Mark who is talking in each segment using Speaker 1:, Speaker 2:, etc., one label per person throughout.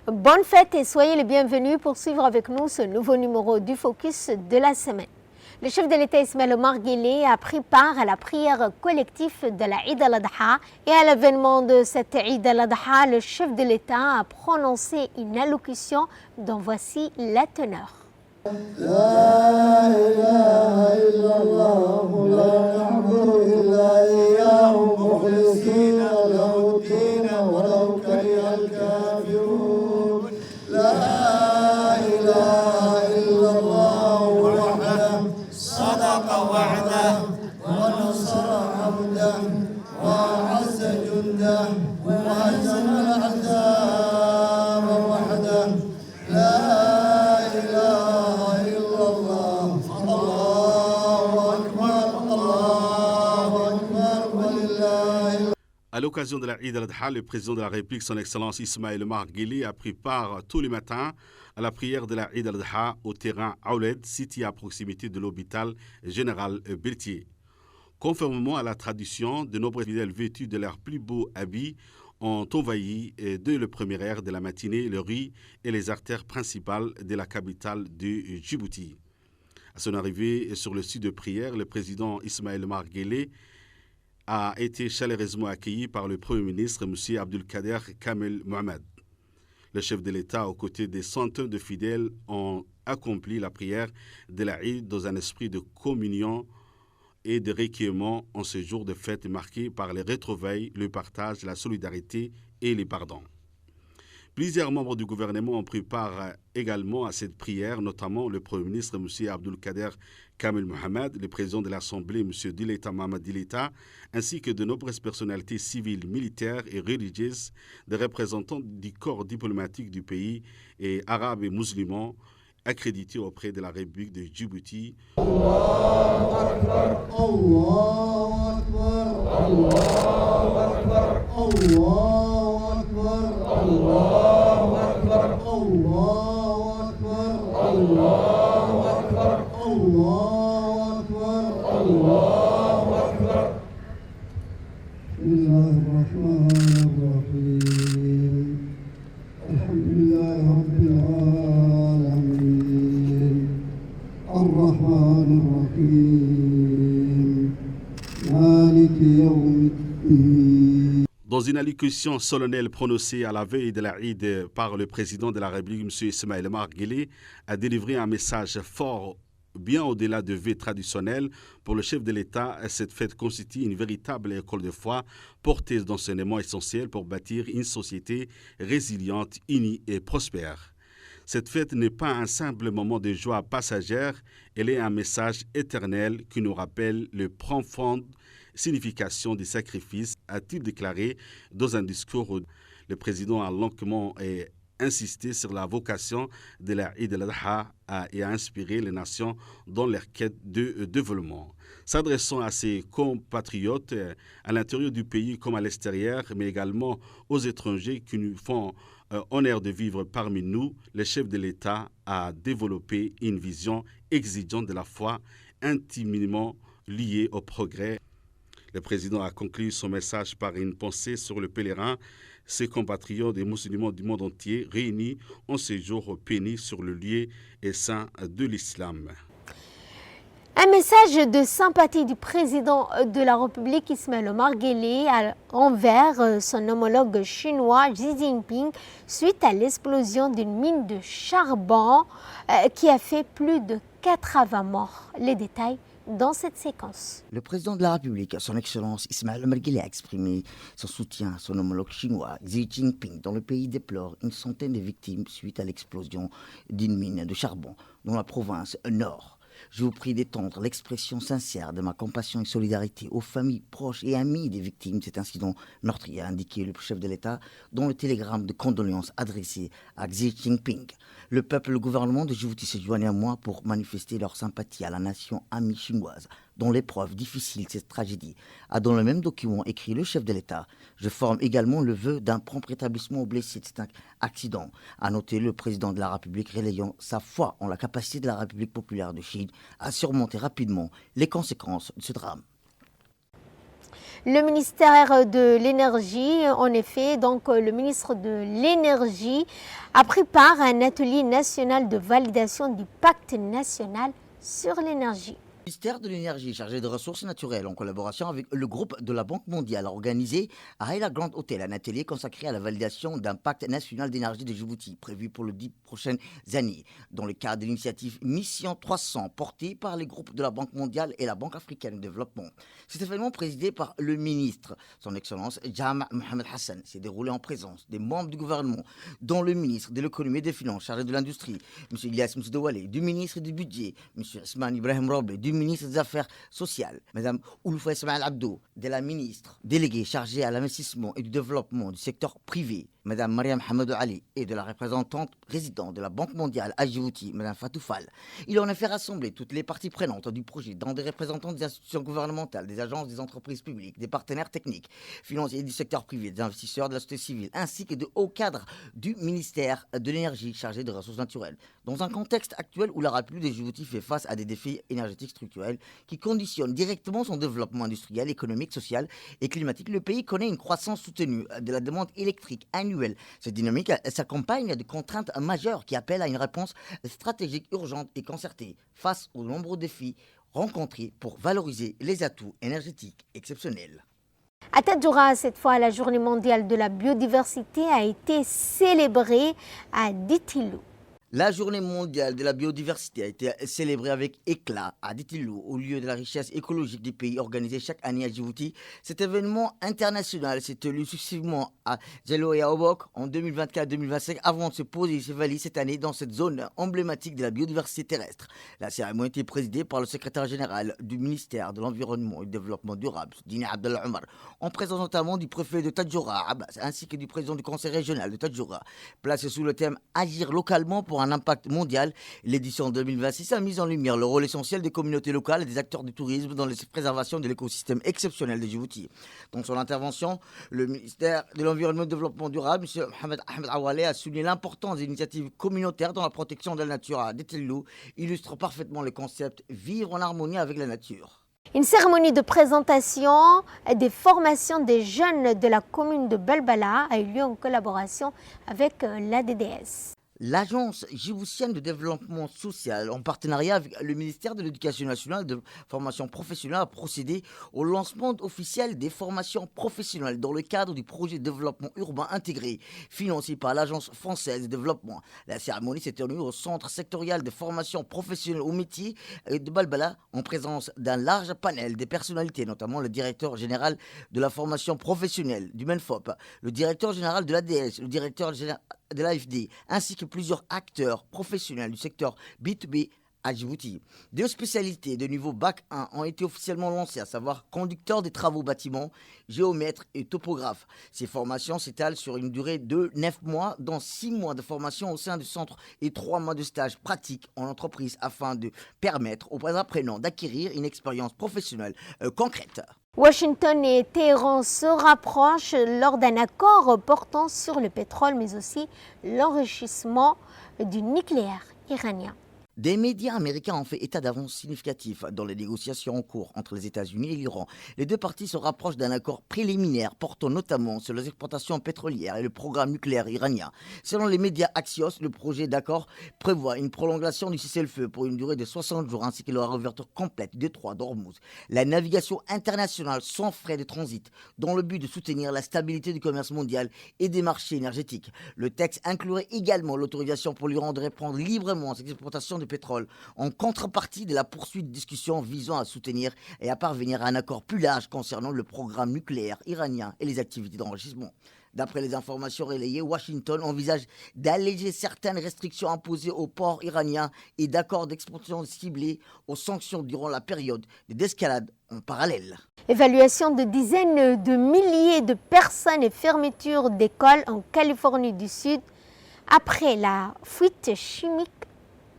Speaker 1: Bonne fête et soyez les bienvenus pour suivre avec nous ce nouveau numéro du Focus de la semaine. Le chef de l'État Ismaël Omar Guelleh a pris part à la prière collective de la Eid al-Adha et à l'avènement de cette Eid al-Adha, le chef de l'État a prononcé une allocution dont voici la teneur.
Speaker 2: À l'occasion de la Eid al-Adha, le président de la République, son Excellence Ismaël Omar Guelleh, a pris part tous les matins à la prière de la Eid al-Adha au terrain Aouled, situé à proximité de l'hôpital général Berthier. Conformément à la tradition, de nombreux fidèles vêtus de leurs plus beaux habits ont envahi dès le premier heure de la matinée le riz et les artères principales de la capitale du Djibouti. À son arrivée sur le site de prière, le président Ismaël Omar Guelleh a été chaleureusement accueilli par le Premier ministre, M. Abdelkader Kamel Mohamed. Le chef de l'État, aux côtés des centaines de fidèles, ont accompli la prière de la Eid dans un esprit de communion et de recueillement en ce jour de fête marqué par les retrouvailles, le partage, la solidarité et les pardons. Plusieurs membres du gouvernement ont pris part également à cette prière, notamment le Premier ministre, M. Abdelkader Kamel Mohamed, le président de l'Assemblée, M. Dileta Mohamed Dileta, ainsi que de nombreuses personnalités civiles, militaires et religieuses, des représentants du corps diplomatique du pays et arabes et musulmans, accrédités auprès de la République de Djibouti. Allahu Akbar, Allahu Akbar, Allahu Akbar, Allahu Akbar, Allahu Akbar, Allahu Akbar, Allahu Akbar, Allahu Akbar. Bismillahirrahmanirrahim. Alhamdulillahi Rabbil Alamin. Ar-Rahmanir-Rahim. Maliki Yawmiddin. Dans une allocution solennelle prononcée à la veille de la Eid par le président de la République, M. Ismaël Omar Guelleh, a délivré un message fort, bien au-delà de vœux traditionnels. Pour le chef de l'État, cette fête constitue une véritable école de foi, porteuse d'enseignements essentiels pour bâtir une société résiliente, unie et prospère. Cette fête n'est pas un simple moment de joie passagère, elle est un message éternel qui nous rappelle le profonde signification des sacrifices, a-t-il déclaré dans un discours. Le président a longuement insisté sur la vocation de la Eid al-Adha et a inspiré les nations dans leur quête de développement. S'adressant à ses compatriotes à l'intérieur du pays comme à l'extérieur, mais également aux étrangers qui nous font honneur de vivre parmi nous, le chef de l'État a développé une vision exigeante de la foi intimement liée au progrès. Le président a conclu son message par une pensée sur le pèlerin, ses compatriotes et musulmans du monde entier réunis en séjour béni sur le lieu saint de l'islam.
Speaker 1: Un message de sympathie du président de la République Ismaël Omar Guelleh envers son homologue chinois Xi Jinping suite à l'explosion d'une mine de charbon qui a fait plus de 80 morts. Les détails dans cette séquence.
Speaker 3: Le président de la République, son Excellence Ismaël Omar Guelleh, a exprimé son soutien à son homologue chinois Xi Jinping, dont le pays déplore une centaine de victimes suite à l'explosion d'une mine de charbon dans la province nord. Je vous prie d'étendre l'expression sincère de ma compassion et solidarité aux familles proches et amies des victimes de cet incident meurtrier, a indiqué le chef de l'État dans le télégramme de condoléances adressé à Xi Jinping. Le peuple et le gouvernement de Djibouti se joignent à moi pour manifester leur sympathie à la nation amie chinoise, dont l'épreuve difficile de cette tragédie, a dans le même document écrit le chef de l'État. Je forme également le vœu d'un prompt rétablissement aux blessés de cet accident, a noté le président de la République, relayant sa foi en la capacité de la République populaire de Chine à surmonter rapidement les conséquences de ce drame.
Speaker 1: Le ministère de l'Énergie, en effet, donc le ministre de l'Énergie a pris part à un atelier national de validation du pacte national sur l'énergie.
Speaker 3: Le ministère de l'Énergie, chargé des ressources naturelles, en collaboration avec le groupe de la Banque mondiale, a organisé à Haïla Grand Hotel un atelier consacré à la validation d'un pacte national d'énergie de Djibouti, prévu pour les 10 prochaines années, dans le cadre de l'initiative Mission 300, portée par les groupes de la Banque mondiale et la Banque africaine de développement. Cet événement, présidé par le ministre, son Excellence Jama' Mohamed Hassan, s'est déroulé en présence des membres du gouvernement, dont le ministre de l'économie et des finances, chargé de l'industrie, M. Ilyas Msdouale, du ministre du budget, M. Isman Ibrahim Roble, du ministre des Affaires sociales, Mme Ouloufa Ismaël Abdo, de la ministre déléguée chargée à l'investissement et du développement du secteur privé, Mme Mariam Hamadou Ali, et de la représentante résidente de la Banque mondiale à Djibouti, Mme Fatou Fall. Il a en effet rassemblé toutes les parties prenantes du projet, dont des représentants des institutions gouvernementales, des agences, des entreprises publiques, des partenaires techniques, financiers du secteur privé, des investisseurs de la société civile, ainsi que de hauts cadres du ministère de l'Énergie chargé des ressources naturelles. Dans un contexte actuel où la République de Djibouti fait face à des défis énergétiques structurels qui conditionnent directement son développement industriel, économique, social et climatique, le pays connaît une croissance soutenue de la demande électrique annuelle. Cette dynamique s'accompagne de contraintes majeures qui appellent à une réponse stratégique urgente et concertée face aux nombreux défis rencontrés pour valoriser les atouts énergétiques exceptionnels.
Speaker 1: À Tadjoura, cette fois, la journée mondiale de la biodiversité a été célébrée à Ditilou.
Speaker 3: La journée mondiale de la biodiversité a été célébrée avec éclat à Ditilou, au lieu de la richesse écologique du pays, organisé chaque année à Djibouti. Cet événement international s'est tenu successivement à Djelo et à Obok en 2024-2025 avant de se poser ses valises cette année dans cette zone emblématique de la biodiversité terrestre. La cérémonie a été présidée par le secrétaire général du ministère de l'Environnement et du Développement durable, Dine Abdallah Omar, en présence notamment du préfet de Tadjoura, Abbas, ainsi que du président du conseil régional de Tadjoura. Placé sous le thème « Agir localement pour un impact mondial », l'édition 2026 a mis en lumière le rôle essentiel des communautés locales et des acteurs du tourisme dans la préservation de l'écosystème exceptionnel de Djibouti. Dans son intervention, le ministère de l'Environnement et du Développement durable, M. Mohamed Ahmed Awale, a souligné l'importance des initiatives communautaires dans la protection de la nature à Ditilou, illustre parfaitement le concept « vivre en harmonie avec la nature ».
Speaker 1: Une cérémonie de présentation et des formations des jeunes de la commune de Balbala a eu lieu en collaboration avec l'ADDS.
Speaker 3: L'Agence djiboutienne de développement social, en partenariat avec le ministère de l'Éducation nationale et de formation professionnelle, a procédé au lancement officiel des formations professionnelles dans le cadre du projet de développement urbain intégré, financé par l'Agence française de développement. La cérémonie s'est tenue au centre sectoriel de formation professionnelle au métier de Balbala, en présence d'un large panel de personnalités, notamment le directeur général de la formation professionnelle du MENFOP, le directeur général de l'ADS, le directeur général de l'AFD, ainsi que plusieurs acteurs professionnels du secteur B2B à Djibouti. Deux spécialités de niveau Bac 1 ont été officiellement lancées, à savoir conducteur des travaux bâtiments, géomètre et topographe. Ces formations s'étalent sur une durée de 9 mois, dont 6 mois de formation au sein du centre et 3 mois de stage pratique en entreprise afin de permettre aux apprenants d'acquérir une expérience professionnelle concrète.
Speaker 1: Washington et Téhéran se rapprochent lors d'un accord portant sur le pétrole, mais aussi l'enrichissement du nucléaire iranien.
Speaker 3: Des médias américains ont fait état d'avancées significatives dans les négociations en cours entre les États-Unis et l'Iran. Les deux parties se rapprochent d'un accord préliminaire portant notamment sur les exportations pétrolières et le programme nucléaire iranien. Selon les médias Axios, le projet d'accord prévoit une prolongation du cessez-le-feu pour une durée de 60 jours ainsi que la réouverture complète du détroit d'Ormuz. La navigation internationale sans frais de transit dans le but de soutenir la stabilité du commerce mondial et des marchés énergétiques. Le texte inclurait également l'autorisation pour l'Iran de reprendre librement ses exportations de pétrole, en contrepartie de la poursuite de discussions visant à soutenir et à parvenir à un accord plus large concernant le programme nucléaire iranien et les activités d'enrichissement. D'après les informations relayées, Washington envisage d'alléger certaines restrictions imposées aux ports iraniens et d'accords d'exportation ciblés aux sanctions durant la période de désescalade en parallèle.
Speaker 1: Évaluation de dizaines de milliers de personnes et fermeture d'écoles en Californie du Sud après la fuite chimique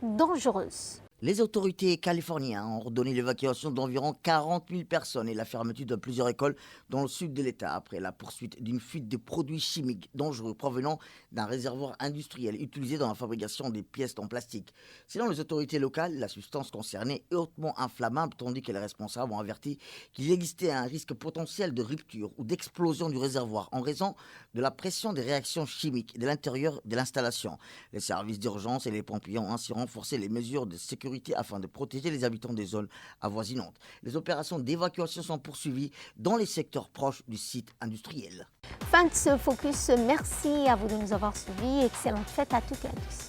Speaker 1: dangereuse.
Speaker 3: Les autorités californiennes ont ordonné l'évacuation d'environ 40 000 personnes et la fermeture de plusieurs écoles dans le sud de l'État après la poursuite d'une fuite de produits chimiques dangereux provenant d'un réservoir industriel utilisé dans la fabrication des pièces en plastique. Selon les autorités locales, la substance concernée est hautement inflammable tandis que les responsables ont averti qu'il existait un risque potentiel de rupture ou d'explosion du réservoir en raison de la pression des réactions chimiques de l'intérieur de l'installation. Les services d'urgence et les pompiers ont ainsi renforcé les mesures de sécurité afin de protéger les habitants des zones avoisinantes. Les opérations d'évacuation sont poursuivies dans les secteurs proches du site industriel.
Speaker 1: Fin de ce focus. Merci à vous de nous avoir suivis. Excellente fête à toutes et à tous.